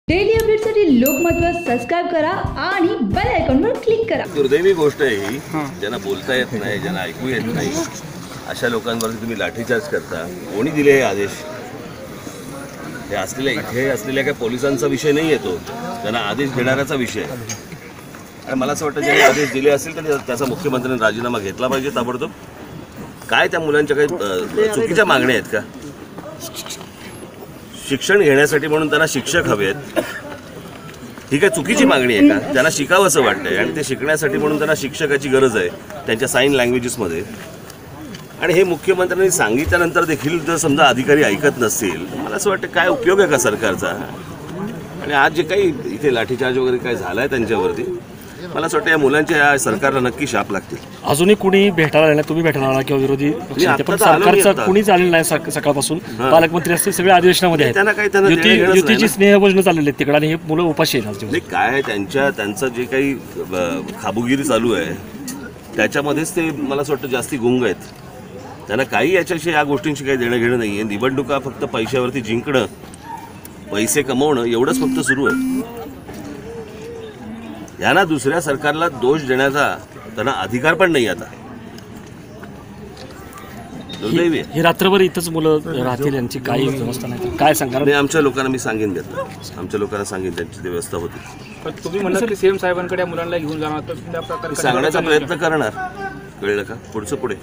Daily अपडेटसाठी लोकमतवर subscribe करा आणि बेल आयकॉनवर क्लिक करा। दुर्दैवी गोष्ट आहे ही, ज्यांना बोलता येत नाही, ज्यांना ऐकू येत नाही, अशा लोकांवर तुम्ही लाठीचार्ज करता। कोणी दिले हे आदेश? हे असलेल्या इथे असलेल्या काही पोलिसांचा विषय नाही येतो, त्यांना आदेश देणाऱ्याचा विषय आहे। आणि मला असं वाटतं ज्यांनी आदेश दिले असतील तर त्याचा मुख्यमंत्र्यांनी राजीनामा घेतला पाहिजे ताबडतोब। काय त्या मुलांच्या काही चुकीच्या मागण्या आहेत का? शिक्षण घेण्यासाठी म्हणून त्यांना शिक्षक हवे आहेत, ही काय चुकीची मागणी आहे का? त्यांना शिकावं असं वाटतंय आणि ते शिकण्यासाठी म्हणून त्यांना शिक्षकाची गरज आहे त्यांच्या साईन लँग्वेजेसमध्ये। आणि हे मुख्यमंत्र्यांनी सांगितल्यानंतर देखील जर समजा अधिकारी ऐकत नसतील, मला असं वाटतं काय उपयोग आहे का सरकारचा? आणि आज जे काही इथे लाठीचार्ज वगैरे काय झाला आहे त्यांच्यावरती, मला असं वाटतं या मुलांच्या या सरकारला नक्की शाप लागतील। अजूनही कुणी भेटायला आलं नाही, तुम्ही भेटायला आला किंवा विरोधी पक्ष पण सरकारचा कुणीच आलेलं नाही सकाळपासून। पालकमंत्री असतील सगळे अधिवेशनामध्ये आहेत, युतीची स्नेहभोजनं चाललेली आहेत तिकडे आणि हे मुलं उपाशी आहेत। काय त्यांचं जे काही खाबुगिरी चालू आहे त्याच्यामध्येच ते मला असं वाटतं जास्ती गुंग आहेत। त्यांना काही याच्याशी या गोष्टींशी काही देणं घेणं नाही आहे। निवडणुका फक्त पैशावरती जिंकणं, पैसे कमवणं एवढंच फक्त सुरू आहे। यांना दुसऱ्या सरकारला दोष देण्याचा त्यांना अधिकार पण नाही आता। दुर्दैवी ही रात्रभर इथंच मुलं राहतील, यांची काही व्यवस्था नाही, काय सांगणार? नाही, आमच्या लोकांना मी सांगेन घेतलं, आमच्या लोकांना सांगेन त्यांची ती व्यवस्था होती। तुम्ही म्हणत की सीएम साहेबांकडे मुलांना घेऊन जाणार, तर त्या प्रकारे सांगण्याचा प्रयत्न करणार, कळलं का? पुढचं पुढे